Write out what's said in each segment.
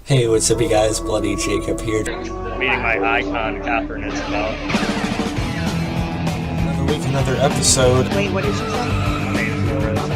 Hey, what's up you guys? Bloody Jacob here. Meeting my icon, Catherine Isabel. Another week, another episode. Wait, what did you say? Name's Morrison.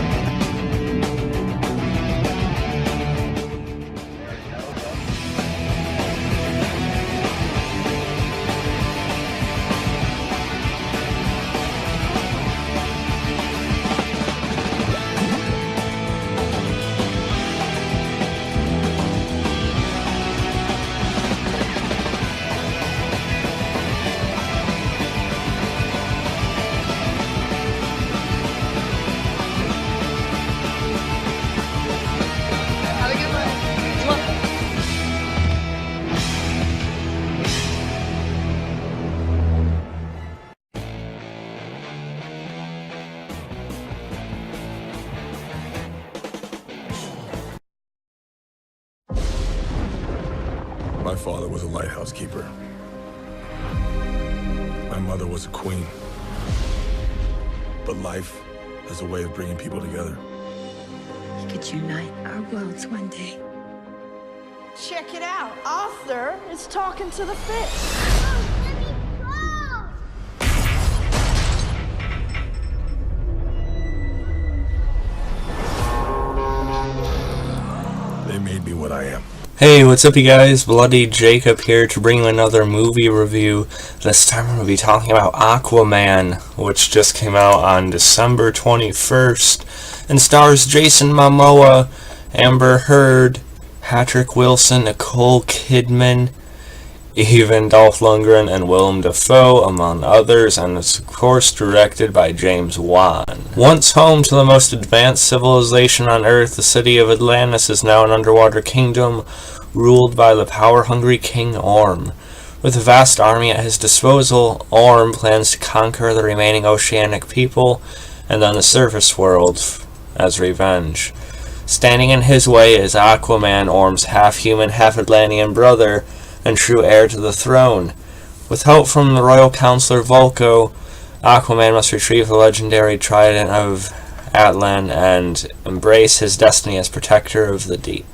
My father was a lighthouse keeper. My mother was a queen. But life has a way of bringing people together. We could unite our worlds one day. Check it out. Arthur is talking to the fish. They made me what I am. Hey, what's up you guys? Bloody Jacob here to bring you another movie review. This time we're going to be talking about Aquaman, which just came out on December 21st and stars Jason Momoa, Amber Heard, Patrick Wilson, Nicole Kidman, even Dolph Lundgren and Willem Dafoe, among others, and it's of course directed by James Wan. Once home to the most advanced civilization on Earth, the city of Atlantis is now an underwater kingdom ruled by the power-hungry King Orm. With a vast army at his disposal, Orm plans to conquer the remaining oceanic people and then the surface world as revenge. Standing in his way is Aquaman, Orm's half-human, half-Atlantean brother, and true heir to the throne. With help from the royal counselor Vulko, Aquaman must retrieve the legendary trident of Atlan and embrace his destiny as protector of the deep.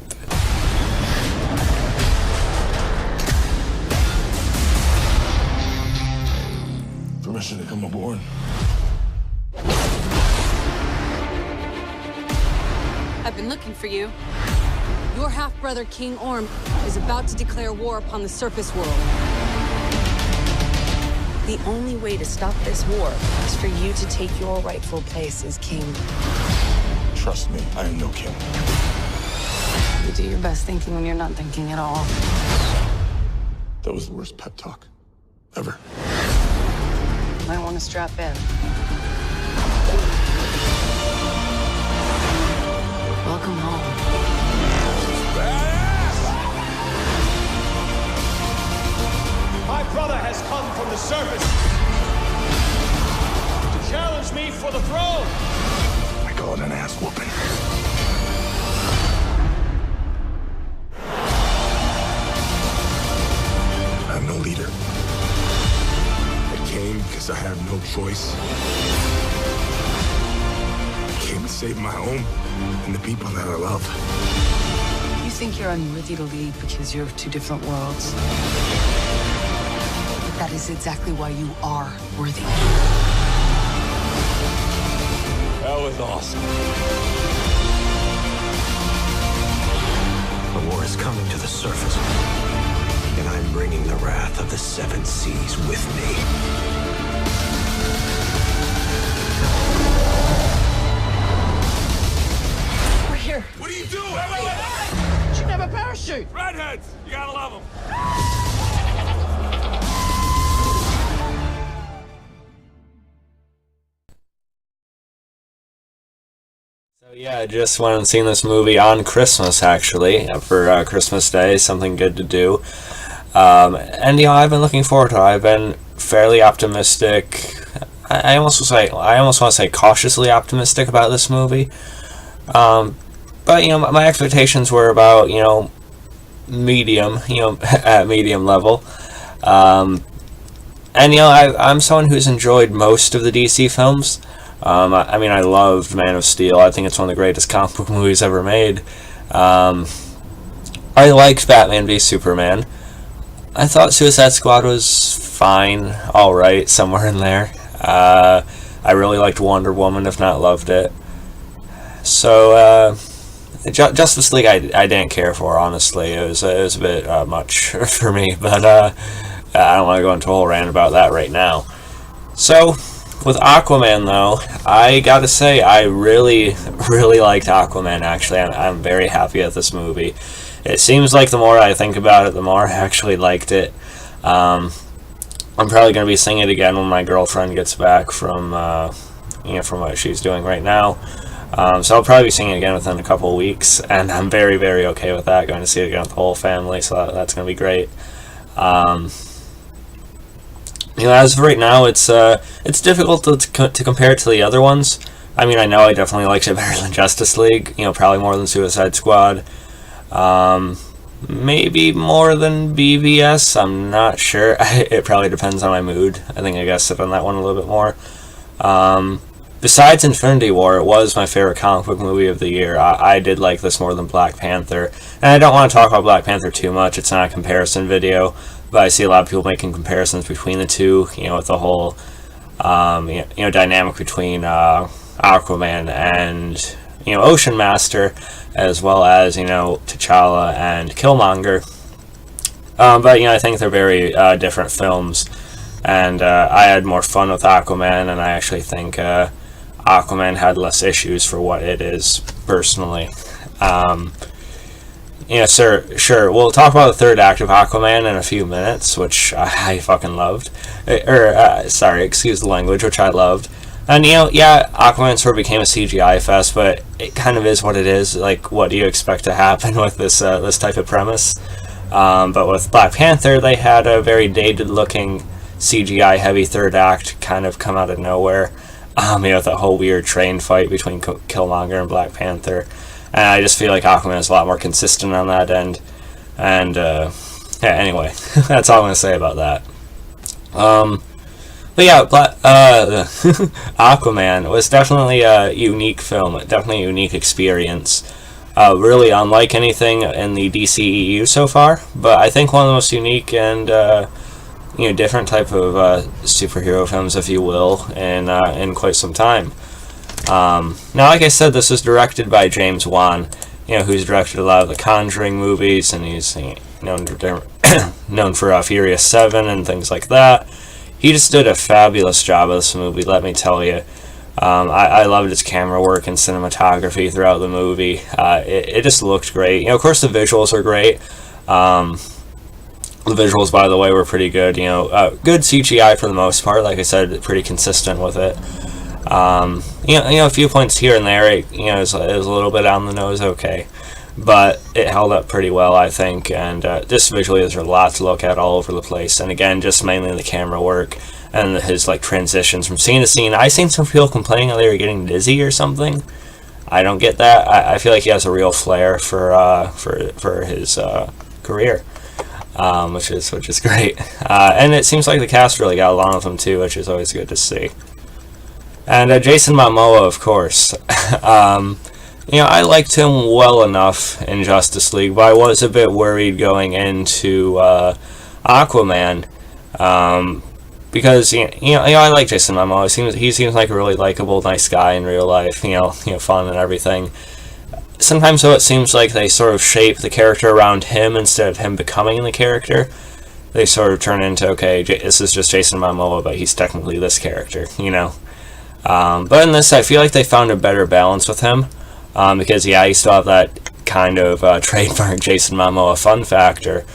Permission to come aboard. I've been looking for you. Your half-brother, King Orm, is about to declare war upon the surface world. The only way to stop this war is for you to take your rightful place as king. Trust me, I am no king. You do your best thinking when you're not thinking at all. That was the worst pep talk ever. Might want to strap in. Welcome home. My brother has come from the surface to challenge me for the throne. I call it an ass whooping. I'm no leader. I came because I have no choice. I came to save my home and the people that I love. You think you're unworthy to lead because you're of two different worlds. But that is exactly why you are worthy. That was awesome. The war is coming to the surface, and I'm bringing the wrath of the seven seas with me. We're here. What are you doing? You should have a parachute. Redheads! You gotta love them. So yeah, I just went and seen this movie on Christmas actually, for Christmas Day, something good to do. And I've been looking forward to it. I've been fairly optimistic. I almost want to say cautiously optimistic about this movie. But my expectations were about medium, at medium level. And I'm someone who's enjoyed most of the DC films. I loved Man of Steel. I think it's one of the greatest comic book movies ever made. I liked Batman v Superman. I thought Suicide Squad was fine, alright, somewhere in there. I really liked Wonder Woman, if not loved it. So, Justice League I didn't care for, honestly. It was a bit much for me, but I don't want to go into a whole rant about that right now. So, with Aquaman, though, I gotta say, I really, really liked Aquaman, actually. I'm very happy with this movie. It seems like the more I think about it, the more I actually liked it. I'm probably going to be seeing it again when my girlfriend gets back from from what she's doing right now. So I'll probably be seeing it again within a couple of weeks, and I'm very, very okay with that, going to see it again with the whole family, so that's going to be great. As of right now, it's difficult to compare it to the other ones. I mean, I know I definitely liked it better than Justice League, probably more than Suicide Squad. Maybe more than BVS, I'm not sure. It probably depends on my mood. I think I gotta sit on that one a little bit more. Besides Infinity War, it was my favorite comic book movie of the year. I did like this more than Black Panther. And I don't want to talk about Black Panther too much, it's not a comparison video, but I see a lot of people making comparisons between the two, with the whole, dynamic between Aquaman and, Ocean Master, as well as, T'Challa and Killmonger. But, I think they're very different films, and I had more fun with Aquaman, and I actually think Aquaman had less issues for what it is, personally. Sure, we'll talk about the third act of Aquaman in a few minutes, which I fucking loved. Excuse the language, which I loved. And, Aquaman sort of became a CGI fest, but it kind of is what it is. Like, what do you expect to happen with this type of premise? But with Black Panther, they had a very dated-looking, CGI-heavy third act kind of come out of nowhere. With that whole weird train fight between Killmonger and Black Panther. And I just feel like Aquaman is a lot more consistent on that end. And, anyway, that's all I'm going to say about that. But yeah, Aquaman was definitely a unique film, definitely a unique experience. Really unlike anything in the DCEU so far, but I think one of the most unique and, different type of superhero films, if you will, in quite some time. Now, like I said, this was directed by James Wan, who's directed a lot of the Conjuring movies, and he's known for Furious 7 and things like that. He just did a fabulous job of this movie, let me tell you. I loved his camera work and cinematography throughout the movie. It just looked great. Of course, the visuals are great. The visuals, by the way, were pretty good. Good CGI for the most part. Like I said, pretty consistent with it. A few points here and there, it was a little bit on the nose, okay, but it held up pretty well, I think, and just visually there's a lot to look at all over the place, and again, just mainly the camera work and his transitions from scene to scene. I seen some people complaining that they were getting dizzy or something. I don't get that. I feel like he has a real flair for his career, which is great, and it seems like the cast really got along with him too, which is always good to see. And Jason Momoa, of course. I liked him well enough in Justice League, but I was a bit worried going into Aquaman, because I like Jason Momoa. He seems like a really likable, nice guy in real life. Fun and everything. Sometimes, though, it seems like they sort of shape the character around him instead of him becoming the character. They sort of turn into, okay, this is just Jason Momoa, but he's technically this character. But in this, I feel like they found a better balance with him, because, you still have that kind of trademark Jason Momoa fun factor,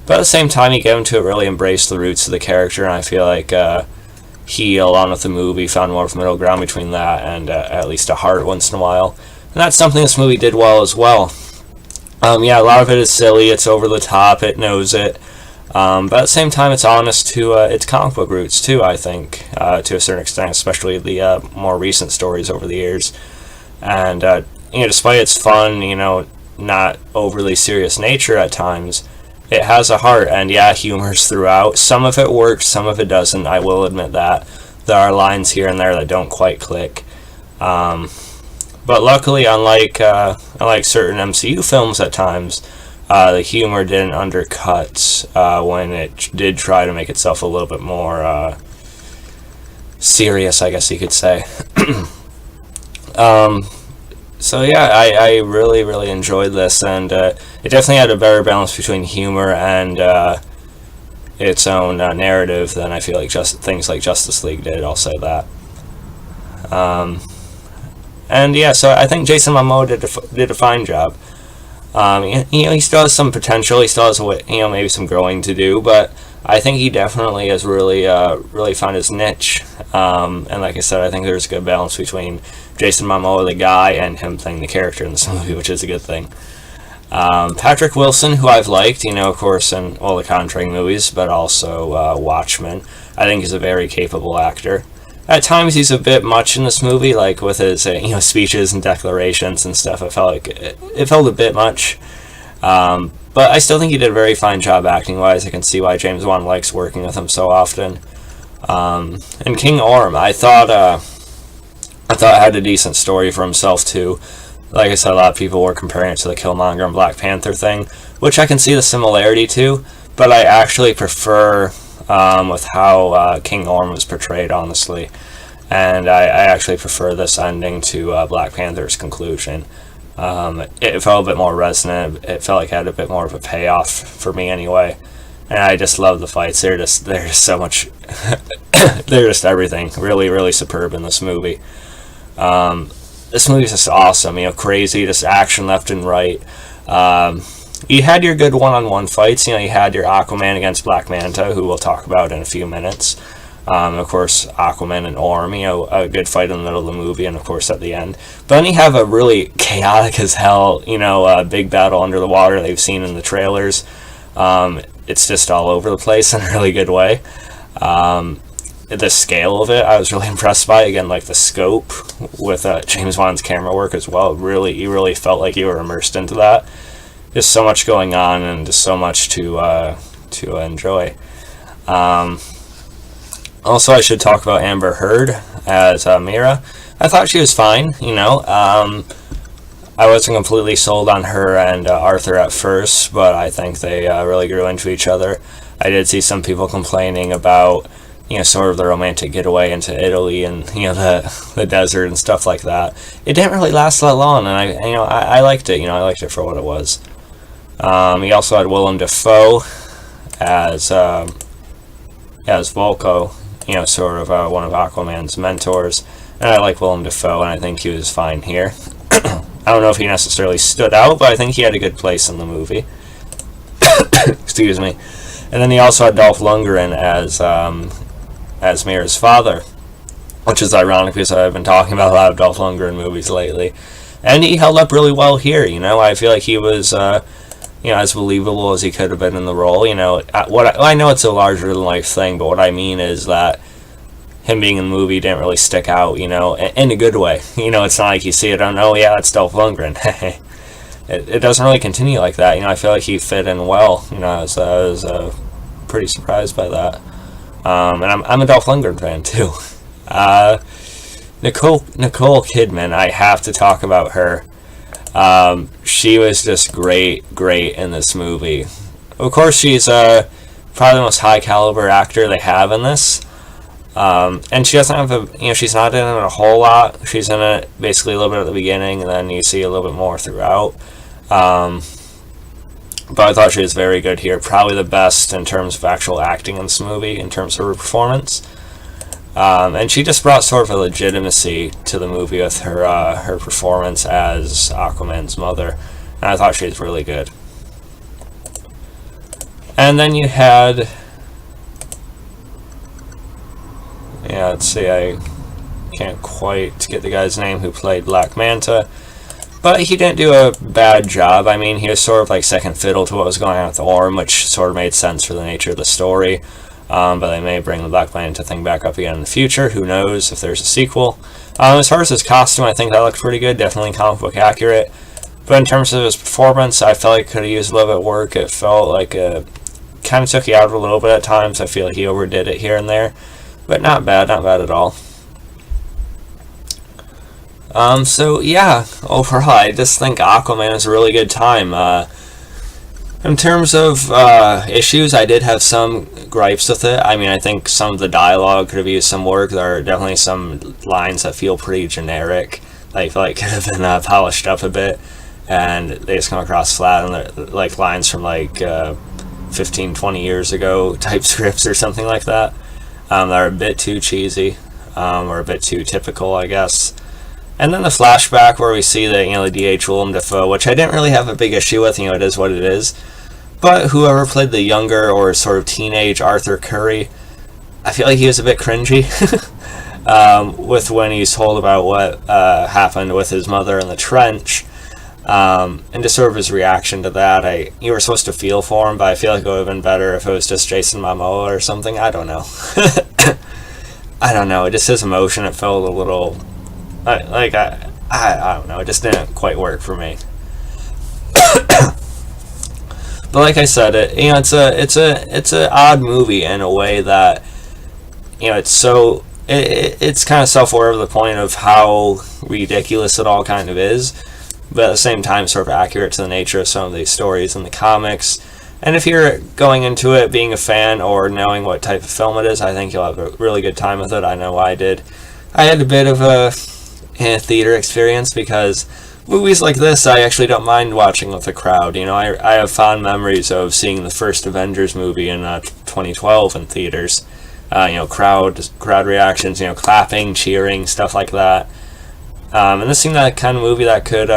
but at the same time, he gave him to really embrace the roots of the character, and I feel like he, along with the movie, found more of a middle ground between that and at least a heart once in a while, and that's something this movie did well as well. A lot of it is silly, it's over the top, it knows it, but at the same time, it's honest to its comic book roots, too, I think, to a certain extent, especially the more recent stories over the years. And, despite its fun, not overly serious nature at times, it has a heart, and, humor's throughout. Some of it works, some of it doesn't, I will admit that. There are lines here and there that don't quite click. But luckily, unlike certain MCU films at times, the humor didn't undercut when it did try to make itself a little bit more serious, I guess you could say. So yeah, I really, really enjoyed this, and it definitely had a better balance between humor and its own narrative than I feel like things like Justice League did. I'll say that. And yeah, so I think Jason Momoa did a fine job. He still has some potential. He still has maybe some growing to do, but I think he definitely has really found his niche. And like I said, I think there's a good balance between Jason Momoa, the guy, and him playing the character in this movie, which is a good thing. Patrick Wilson, who I've liked, of course, in all the Conjuring movies, but also Watchmen. I think he's a very capable actor. At times, he's a bit much in this movie, like with his speeches and declarations and stuff. I felt like it felt a bit much. But I still think he did a very fine job acting-wise. I can see why James Wan likes working with him so often. And King Orm, I thought had a decent story for himself too. Like I said, a lot of people were comparing it to the Killmonger and Black Panther thing, which I can see the similarity to, but I actually prefer with how King Orm was portrayed, honestly. And I actually prefer this ending to Black Panther's conclusion. It felt a bit more resonant. It felt like it had a bit more of a payoff for me anyway. And I just love the fights. They're just so much. They're just everything. Really, really superb in this movie. This movie's just awesome. Crazy, just action left and right. You had your good one-on-one fights. You had your Aquaman against Black Manta, who we'll talk about in a few minutes. Of course, Aquaman and Orm, a good fight in the middle of the movie, and of course at the end. But then you have a really chaotic as hell, big battle under the water they've seen in the trailers. It's just all over the place in a really good way. The scale of it, I was really impressed by. Again, like the scope with James Wan's camera work as well. You really felt like you were immersed into that. There's so much going on and just so much to enjoy. Also, I should talk about Amber Heard as Mira. I thought she was fine, I wasn't completely sold on her and Arthur at first, but I think they really grew into each other. I did see some people complaining about, sort of the romantic getaway into Italy and, the desert and stuff like that. It didn't really last that long, and I liked it, I liked it for what it was. He also had Willem Dafoe as Volko, sort of one of Aquaman's mentors. And I like Willem Dafoe, and I think he was fine here. I don't know if he necessarily stood out, but I think he had a good place in the movie. Excuse me. And then he also had Dolph Lundgren as Mira's father, which is ironic because I've been talking about a lot of Dolph Lundgren movies lately. And he held up really well here, I feel like he was as believable as he could have been in the role. I know it's a larger-than-life thing, but what I mean is that him being in the movie didn't really stick out, in a good way. It's not like you see it and, oh, yeah, it's Dolph Lundgren. It doesn't really continue like that. I feel like he fit in well. I was pretty surprised by that. And I'm a Dolph Lundgren fan, too. Nicole Kidman, I have to talk about her. She was just great in this movie. Of course, she's probably the most high caliber actor they have in this. And she doesn't have she's not in it a whole lot. She's in it basically a little bit at the beginning, and then you see a little bit more throughout. But I thought she was very good here. Probably the best in terms of actual acting in this movie, in terms of her performance. And she just brought sort of a legitimacy to the movie with her performance as Aquaman's mother. And I thought she was really good. And then you had... Yeah, let's see, I can't quite get the guy's name who played Black Manta. But he didn't do a bad job. I mean, he was sort of like second fiddle to what was going on with Orm, which sort of made sense for the nature of the story. But they may bring the Black Manta thing back up again in the future. Who knows if there's a sequel. As far as his costume, I think that looked pretty good. Definitely comic book accurate. But in terms of his performance, I felt like he could have used a little bit of work. It felt like it kind of took you out a little bit at times. I feel like he overdid it here and there. But not bad at all. So yeah, overall, I just think Aquaman is a really good time. In terms of issues, I did have some gripes with it. I mean, I think some of the dialogue could have used some work. There are definitely some lines that feel pretty generic. I feel like could have been polished up a bit, and they just come across flat, and they're like lines from like 15, 20 years ago type scripts or something like that. They're a bit too cheesy, or a bit too typical, I guess. And then the flashback where we see the DH Willem Dafoe, which I didn't really have a big issue with. It is what it is. But whoever played the younger or sort of teenage Arthur Curry, I feel like he was a bit cringy with when he's told about what happened with his mother in the trench, and just sort of his reaction to that. You were supposed to feel for him, but I feel like it would have been better if it was just Jason Momoa or something. I don't know. I don't know. Just his emotion, it felt a little I don't know. It just didn't quite work for me. But like I said, it's a odd movie in a way that it's kind of self-aware of the point of how ridiculous it all kind of is, but at the same time sort of accurate to the nature of some of these stories in the comics. And if you're going into it being a fan or knowing what type of film it is, I think you'll have a really good time with it. I know I did. I had a bit of a theater experience because movies like this I actually don't mind watching with a crowd. I have fond memories of seeing the first Avengers movie in 2012 in theaters. Crowd reactions, clapping, cheering, stuff like that. And this seemed like kind of movie that could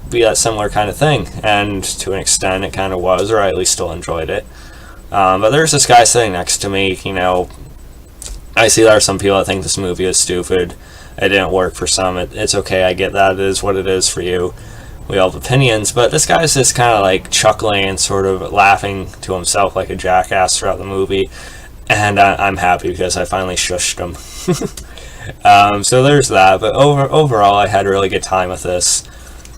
be that similar kind of thing, and to an extent it kind of was, or I at least still enjoyed it. But there's this guy sitting next to me. I see there are some people that think this movie is stupid. It didn't work for some. It's okay, I get that. It is what it is for you. We all have opinions, but this guy's just kind of like chuckling and sort of laughing to himself like a jackass throughout the movie, and I'm happy because I finally shushed him. So there's that, but overall I had a really good time with this.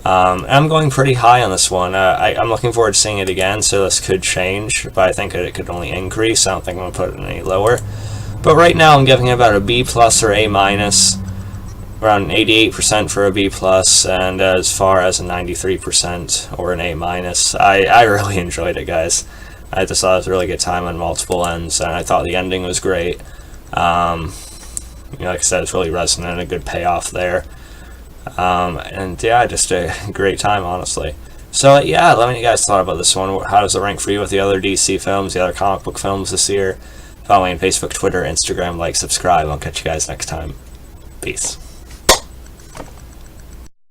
I'm going pretty high on this one. I'm looking forward to seeing it again, so this could change, but I think it could only increase. I don't think I'm going to put it any lower. But right now I'm giving it about a B+ or A-, around 88% for a B+, and as far as a 93% or an A-. I really enjoyed it, guys. I just thought it was a really good time on multiple ends, and I thought the ending was great. Like I said, it's really resonant, a good payoff there. And yeah, just a great time, honestly. So yeah, let me know what you guys thought about this one. How does it rank for you with the other DC films, the other comic book films this year? Follow me on Facebook, Twitter, Instagram, like, subscribe. I'll catch you guys next time. Peace.